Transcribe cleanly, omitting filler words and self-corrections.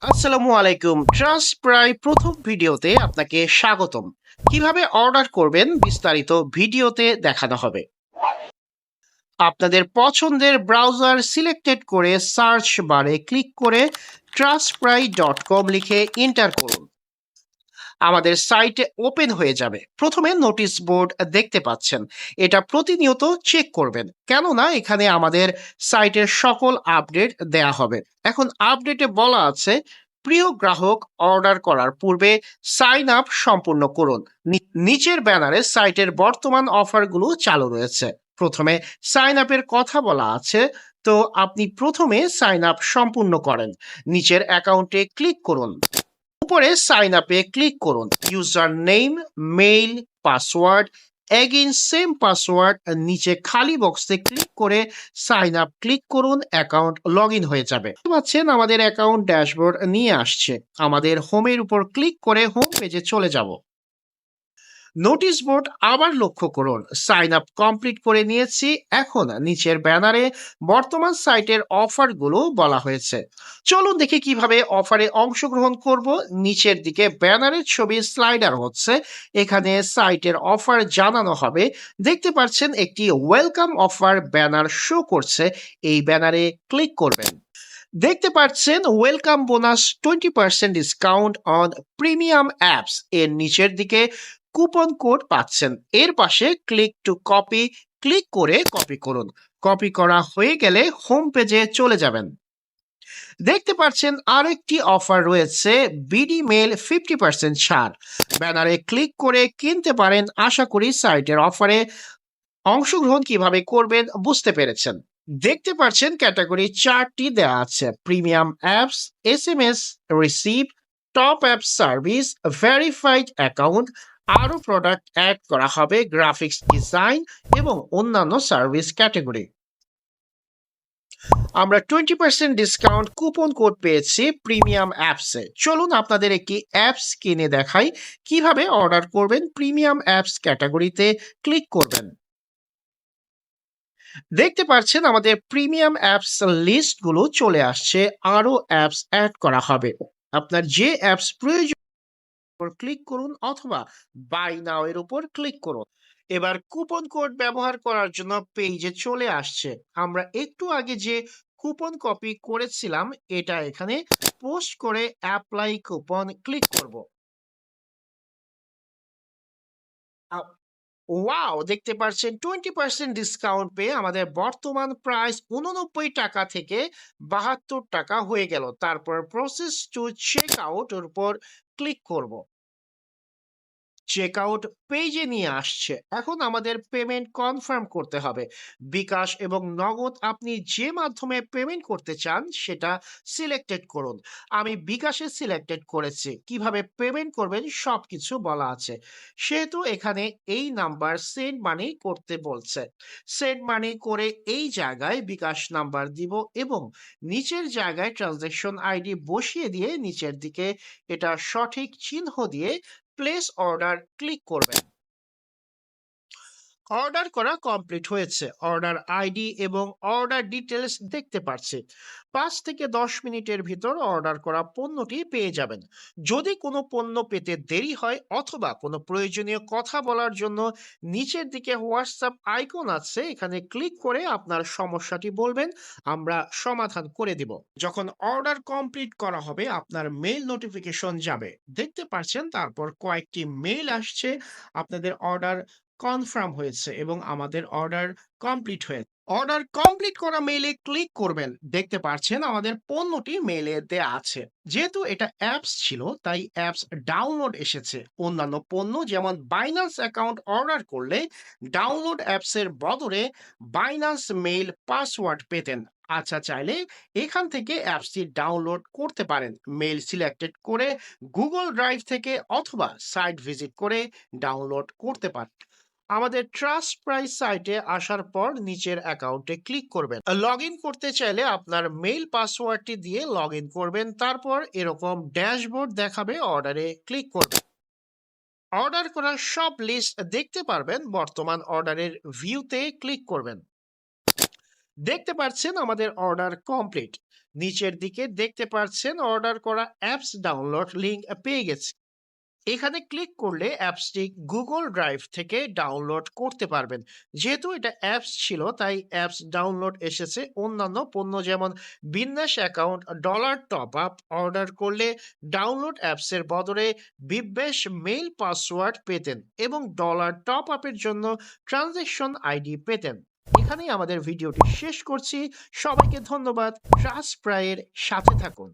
আসসালামু আলাইকুম। ট্রাস্ট প্রায় প্রথম ভিডিওতে আপনাকে স্বাগতম। কিভাবে অর্ডার করবেন বিস্তারিত ভিডিওতে দেখানো হবে। আপনাদের পছন্দের ব্রাউজার সিলেক্টেড করে সার্চ বারে ক্লিক করে trustprai.com লিখে এন্টার করুন। আমাদের সাইটে ওপেন হয়ে যাবে। প্রথমে নোটিশ বোর্ড দেখতে পাচ্ছেন। এটা প্রতিনিয়ত চেক করবেন, কেননা এখানে আমাদের সাইটের সকল আপডেট দেয়া হবে। এখন আপডেটে বলা আছে, প্রিয় গ্রাহক, অর্ডার করার পূর্বে সাইন আপ সম্পূর্ণ করুন। নিচের ব্যানারে সাইটের বর্তমান অফারগুলো চালু রয়েছে। প্রথমে সাইন আপের কথা বলা আছে, তো আপনি প্রথমে সাইন আপ সম্পূর্ণ করেন। নিচের অ্যাকাউন্টে ক্লিক করুন। উপরে সাইন আপে ক্লিক করুন। User name, mail, password, again same password. নিচে খালি বক্সে ক্লিক করে সাইন আপ ক্লিক করুন। অ্যাকাউন্ট লগ ইন হয়ে যাবে। দেখতে পাচ্ছেন আমাদের অ্যাকাউন্ট ড্যাশবোর্ড নিয়ে আসছে। আমাদের হোমের উপর ক্লিক করে হোম পেজে চলে যাব। নোটিশ বোর্ড আবার লক্ষ্য করুন। সাইন আপ কমপ্লিট করে নিয়েছি। এখন নিচের ব্যানারে বর্তমান সাইটের অফারগুলো বলা হয়েছে। চলুন দেখি কিভাবে অফারে অংশগ্রহণ করব। নিচের দিকে ব্যানারের ছবি স্লাইডার হচ্ছে। এখানে সাইটের অফার জানানো হবে। দেখতে পাচ্ছেন একটি ওয়েলকাম অফার ব্যানার শো করছে। এই ব্যানারে ক্লিক করবেন। দেখতে পাচ্ছেন welcome bonus 20% discount on premium apps এর নিচের দিকে কুপন কোড পাচ্ছেন। এর পাশে ক্লিক টু কপি ক্লিক করে কপি করুন। কপি করা হয়ে গেলে হোম পেজে চলে যাবেন। দেখতে পাচ্ছেন আরেকটি অফার রয়েছে, বিডি মেল 50% ছাড়। ব্যানারে ক্লিক করে কিনতে পারেন। আশা করি সাইটের অফারে অংশগ্রহণ কিভাবে করবেন বুঝতে পেরেছেন। দেখতে পাচ্ছেন ক্যাটাগরি চারটি দেওয়া আছে: premium apps, SMS receive, top app service, verified account. আরও প্রোডাক্ট অ্যাড করা হবে, গ্রাফিক্স ডিজাইন এবং অন্যান্য সার্ভিস ক্যাটাগরি। আমরা 20% ডিসকাউন্ট কুপন কোড পেয়েছি প্রিমিয়াম অ্যাপসে। চলুন আপনাদের একটি অ্যাপস কিনে দেখাই। কিভাবে অর্ডার করবেন। প্রিমিয়াম অ্যাপস ক্যাটাগরিতে ক্লিক করবেন। দেখতে পাচ্ছেন আমাদের প্রিমিয়াম অ্যাপস লিস্টগুলো চলে আসছে। আরো অ্যাপস অ্যাড করা হবে। আপনার যে অ্যাপস প্রয়োজন ক্লিক করুন অথবা বাই নাও এর উপর ক্লিক করুন। এবার কুপন কোড ব্যবহার করার জন্য পেজে চলে আসছে। আমরা একটু আগে যে কুপন কপি করেছিলাম এটা এখানে পোস্ট করে অ্যাপ্লাই কুপন ক্লিক করব। ওয়াও, দেখতে পাচ্ছেন 20% ডিসকাউন্ট পেয়ে আমাদের বর্তমান প্রাইস 89 টাকা থেকে 72 টাকা হয়ে গেল। তারপর প্রসেস টু চেক আউট এর উপর ক্লিক করব। চেকআউট পেজে নিয়ে আসছে। এখন আমাদের পেমেন্ট কনফার্ম করতে হবে। বিকাশ এবং নগদ, আপনি যে মাধ্যমে পেমেন্ট করতে চান সেটা সিলেক্টেড করুন। আমি বিকাশে সিলেক্টেড করেছি। কিভাবে পেমেন্ট করবেন সবকিছু বলা আছে। সেহেতু এখানে এই নাম্বার সেন্ড মানি করতে বলছে। সেন্ড মানি করে এই জায়গায় বিকাশ নাম্বার দিব এবং নিচের জায়গায় ট্রানজ্যাকশন আইডি বসিয়ে দিয়ে নিচের দিকে এটা সঠিক চিহ্ন দিয়ে প্লেস অর্ডার ক্লিক করবেন। অর্ডার করা কমপ্লিট হয়েছে। অর্ডার আইডি এবং অর্ডার ডিটেলস দেখতে পাচ্ছি। 5 থেকে 10 মিনিটের ভিতর অর্ডার করা পণ্যটি পেয়ে যাবেন। যদি কোনো পণ্য পেতে দেরি হয় অথবা কোনো প্রয়োজনীয় কথা বলার জন্য নিচের দিকে হোয়াটসঅ্যাপ আইকন আছে, এখানে ক্লিক করে আপনার সমস্যাটি বলবেন, আমরা সমাধান করে দিব। যখন অর্ডার কমপ্লিট করা হবে আপনার মেইল নোটিফিকেশন যাবে। দেখতে পাচ্ছেন তারপর কয়েকটি মেইল আসছে। আপনাদের অর্ডার কনফার্ম হয়েছে এবং আমাদের অর্ডার কমপ্লিট হয়েছে। অর্ডার কমপ্লিট করা মেইলে ক্লিক করবেন। দেখতে পাচ্ছেন আমাদের পণ্যটি মেইলে দেয়া আছে। যেহেতু এটা অ্যাপস ছিল তাই অ্যাপস ডাউনলোড এসেছে। অন্যান্য পণ্য যেমন বাইন্যান্স অ্যাকাউন্ট অর্ডার করলে ডাউনলোড অ্যাপসের বদলে বাইন্যান্স মেইল পাসওয়ার্ড পেতেন। আচ্ছা, চাইলে এখান থেকে অ্যাপসটি ডাউনলোড করতে পারেন। মেইল সিলেক্টেড করে গুগল ড্রাইভ থেকে অথবা সাইট ভিজিট করে ডাউনলোড করতে পারেন। আমাদের ট্রাস্ট প্রাইস সাইটে আসার পর নিচের অ্যাকাউন্টে ক্লিক করবেন। লগ ইন করতে চাইলে আপনার মেইল পাসওয়ার্ডটি দিয়ে লগ ইন করবেন। তারপর এরকম ড্যাশবোর্ড দেখাবে, অর্ডারে ক্লিক করবেন। অর্ডার করার সব লিস্ট দেখতে পারবেন। বর্তমান অর্ডারের ভিউতে ক্লিক করবেন। দেখতে পাচ্ছেন আমাদের অর্ডার কমপ্লিট। নিচের দিকে দেখতে পাচ্ছেন অর্ডার করা অ্যাপস ডাউনলোড লিংক পেয়ে গেছি। এখানে ক্লিক করলে অ্যাপসটি গুগল ড্রাইভ থেকে ডাউনলোড করতে পারবেন। যেহেতু এটা অ্যাপস ছিল তাই অ্যাপস ডাউনলোড এসেছে। অন্যান্য পণ্য যেমন বিন্যাস account, dollar top up order করলে ডাউনলোড অ্যাপসের বদলে বিব্যাস মেইল পাসওয়ার্ড পেতেন এবং ডলার টপ আপের জন্য ট্রানজ্যাকশন আইডি পেতেন। এখানেই আমাদের ভিডিওটি শেষ করছি। সবাইকে ধন্যবাদ। ট্রাস্ট প্রাইয়ের সাথে থাকুন।